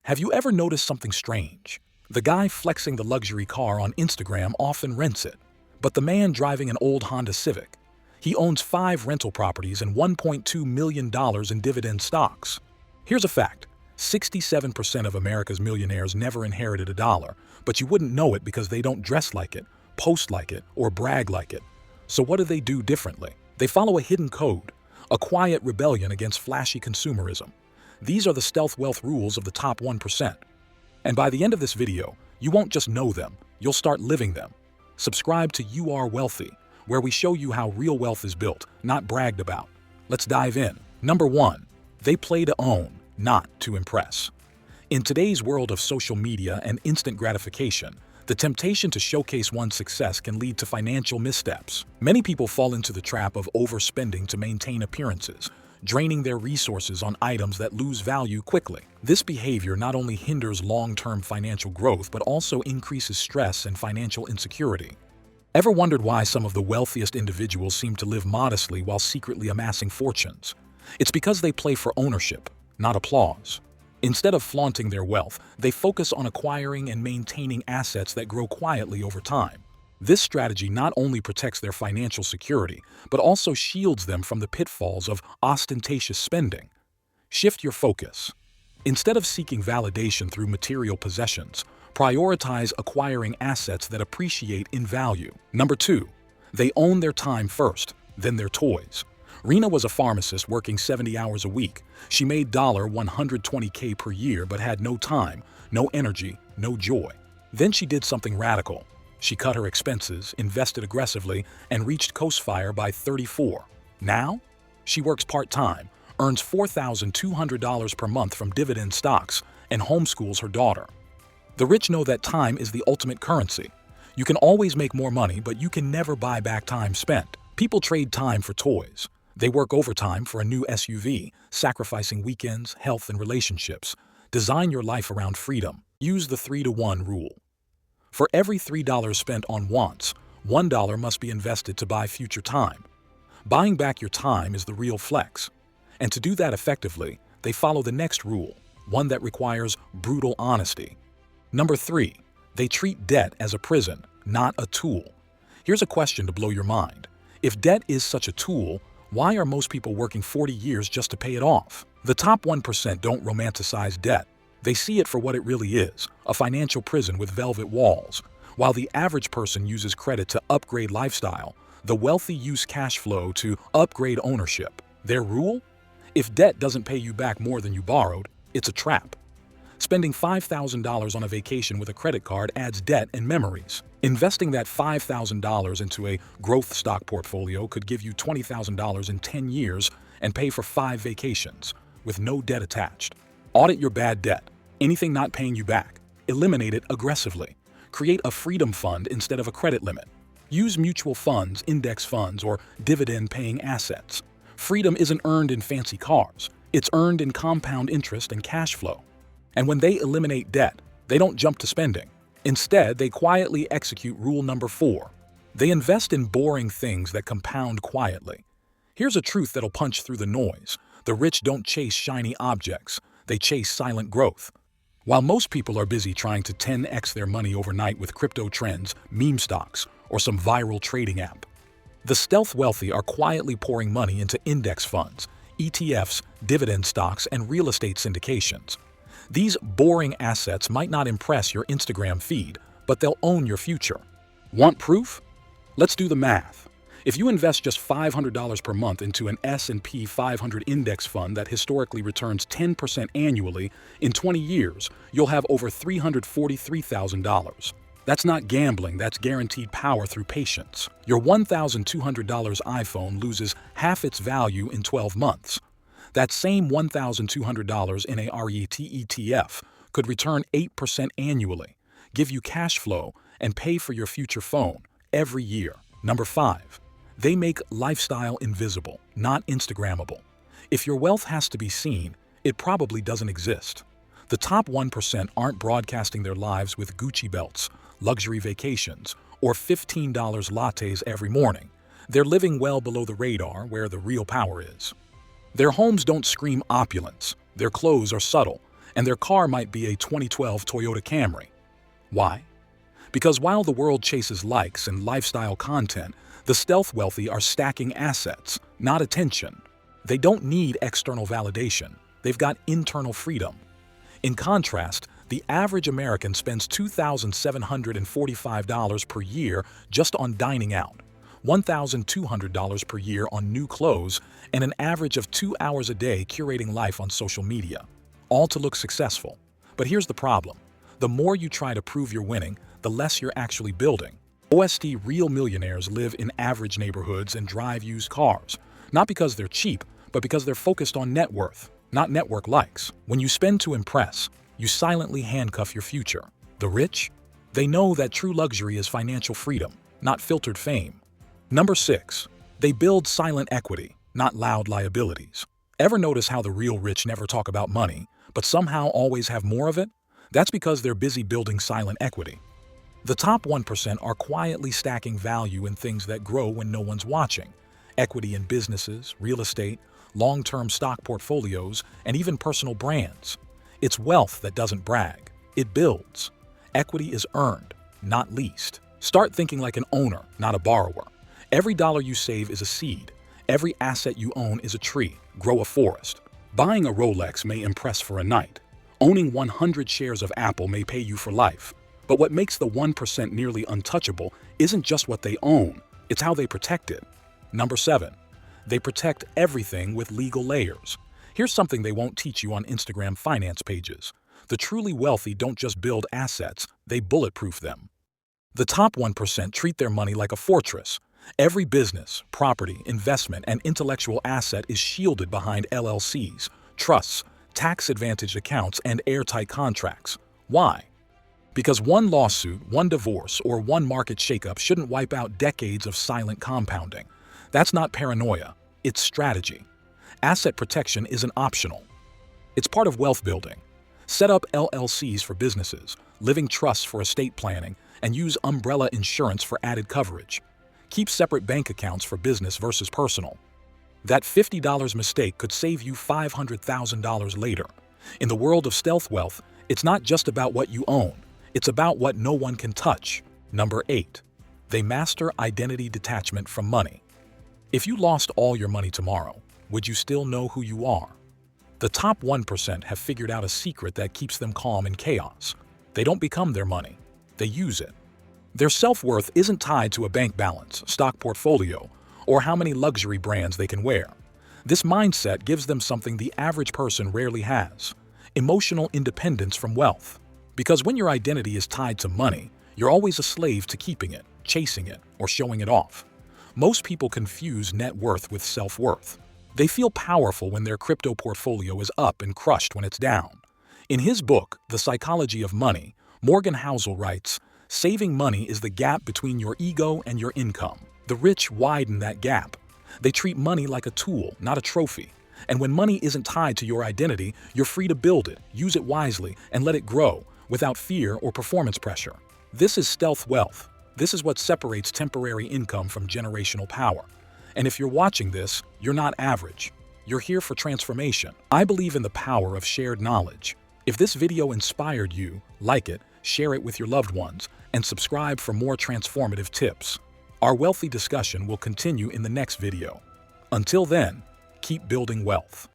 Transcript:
Have you ever noticed something strange? The guy flexing the luxury car on Instagram often rents it, but the man driving an old Honda Civic, he owns 5 rental properties and $1.2 million in dividend stocks. Here's a fact. 67% of America's millionaires never inherited a dollar, but you wouldn't know it because they don't dress like it, post like it, or brag like it. So what do they do differently? They follow a hidden code, a quiet rebellion against flashy consumerism. These are the stealth wealth rules of the top 1%. And by the end of this video, you won't just know them, you'll start living them. Subscribe to You Are Wealthy, where we show you how real wealth is built, not bragged about. Let's dive in. Number 1. They play to own, not to impress. In today's world of social media and instant gratification, the temptation to showcase one's success can lead to financial missteps. Many people fall into the trap of overspending to maintain appearances, draining their resources on items that lose value quickly. This behavior not only hinders long-term financial growth but also increases stress and financial insecurity. Ever wondered why some of the wealthiest individuals seem to live modestly while secretly amassing fortunes? It's because they play for ownership, not applause. Instead of flaunting their wealth, they focus on acquiring and maintaining assets that grow quietly over time. This strategy not only protects their financial security, but also shields them from the pitfalls of ostentatious spending. Shift your focus. Instead of seeking validation through material possessions, prioritize acquiring assets that appreciate in value. Number 2. They own their time first, then their toys. Rena was a pharmacist working 70 hours a week. She made $120K per year but had no time, no energy, no joy. Then she did something radical. She cut her expenses, invested aggressively, and reached coast fire by 34. Now, she works part-time, earns $4,200 per month from dividend stocks, and homeschools her daughter. The rich know that time is the ultimate currency. You can always make more money, but you can never buy back time spent. People trade time for toys. They work overtime for a new SUV, sacrificing weekends, health, and relationships. Design your life around freedom. Use the 3-to-1 rule. For every $3 spent on wants, $1 must be invested to buy future time. Buying back your time is the real flex. And to do that effectively, they follow the next rule, one that requires brutal honesty. Number 3. They treat debt as a prison, not a tool. Here's a question to blow your mind. If debt is such a tool, why are most people working 40 years just to pay it off? The top 1% don't romanticize debt. They see it for what it really is, a financial prison with velvet walls. While the average person uses credit to upgrade lifestyle, the wealthy use cash flow to upgrade ownership. Their rule? If debt doesn't pay you back more than you borrowed, it's a trap. Spending $5,000 on a vacation with a credit card adds debt and memories. Investing that $5,000 into a growth stock portfolio could give you $20,000 in 10 years and pay for 5 vacations, with no debt attached. Audit your bad debt. Anything not paying you back, eliminate it aggressively. Create a freedom fund instead of a credit limit. Use mutual funds, index funds, or dividend-paying assets. Freedom isn't earned in fancy cars. It's earned in compound interest and cash flow. And when they eliminate debt, they don't jump to spending. Instead, they quietly execute rule number 4. They invest in boring things that compound quietly. Here's a truth that'll punch through the noise. The rich don't chase shiny objects. They chase silent growth. While most people are busy trying to 10x their money overnight with crypto trends, meme stocks, or some viral trading app, the stealth wealthy are quietly pouring money into index funds, ETFs, dividend stocks, and real estate syndications. These boring assets might not impress your Instagram feed, but they'll own your future. Want proof? Let's do the math. If you invest just $500 per month into an S&P 500 index fund that historically returns 10% annually, in 20 years, you'll have over $343,000. That's not gambling, that's guaranteed power through patience. Your $1,200 iPhone loses half its value in 12 months. That same $1,200 in a REIT ETF could return 8% annually, give you cash flow, and pay for your future phone every year. Number 5. They make lifestyle invisible, not Instagrammable. If your wealth has to be seen, it probably doesn't exist. The top 1% aren't broadcasting their lives with Gucci belts, luxury vacations, or $15 lattes every morning. They're living well below the radar where the real power is. Their homes don't scream opulence. Their clothes are subtle, and their car might be a 2012 Toyota Camry. Why? Because while the world chases likes and lifestyle content, the stealth wealthy are stacking assets, not attention. They don't need external validation. They've got internal freedom. In contrast, the average American spends $2,745 per year just on dining out, $1,200 per year on new clothes, and an average of 2 hours a day curating life on social media, all to look successful. But here's the problem. The more you try to prove you're winning, the less you're actually building. OST real millionaires live in average neighborhoods and drive used cars, not because they're cheap, but because they're focused on net worth, not network likes. When you spend to impress, you silently handcuff your future. The rich? They know that true luxury is financial freedom, not filtered fame. Number 6. They build silent equity, not loud liabilities. Ever notice how the real rich never talk about money, but somehow always have more of it? That's because they're busy building silent equity. The top 1% are quietly stacking value in things that grow when no one's watching. Equity in businesses, real estate, long-term stock portfolios, and even personal brands. It's wealth that doesn't brag. It builds. Equity is earned, not leased. Start thinking like an owner, not a borrower. Every dollar you save is a seed. Every asset you own is a tree. Grow a forest. Buying a Rolex may impress for a night. Owning 100 shares of Apple may pay you for life. But what makes the 1% nearly untouchable isn't just what they own, it's how they protect it. Number 7. They protect everything with legal layers. Here's something they won't teach you on Instagram finance pages. The truly wealthy don't just build assets, they bulletproof them. The top 1% treat their money like a fortress. Every business, property, investment, and intellectual asset is shielded behind LLCs, trusts, tax-advantaged accounts, and airtight contracts. Why? Because one lawsuit, one divorce, or one market shakeup shouldn't wipe out decades of silent compounding. That's not paranoia, it's strategy. Asset protection isn't optional. It's part of wealth building. Set up LLCs for businesses, living trusts for estate planning, and use umbrella insurance for added coverage. Keep separate bank accounts for business versus personal. That $50 mistake could save you $500,000 later. In the world of stealth wealth, it's not just about what you own. It's about what no one can touch. Number 8. They master identity detachment from money. If you lost all your money tomorrow, would you still know who you are? The top 1% have figured out a secret that keeps them calm in chaos. They don't become their money. They use it. Their self-worth isn't tied to a bank balance, stock portfolio, or how many luxury brands they can wear. This mindset gives them something the average person rarely has: emotional independence from wealth. Because when your identity is tied to money, you're always a slave to keeping it, chasing it, or showing it off. Most people confuse net worth with self-worth. They feel powerful when their crypto portfolio is up and crushed when it's down. In his book, The Psychology of Money, Morgan Housel writes, "Saving money is the gap between your ego and your income. The rich widen that gap. They treat money like a tool, not a trophy. And when money isn't tied to your identity, you're free to build it, use it wisely, and let it grow without fear or performance pressure. This is stealth wealth. This is what separates temporary income from generational power. And if you're watching this, you're not average. You're here for transformation. I believe in the power of shared knowledge. If this video inspired you, like it, share it with your loved ones, and subscribe for more transformative tips. Our wealthy discussion will continue in the next video. Until then, keep building wealth.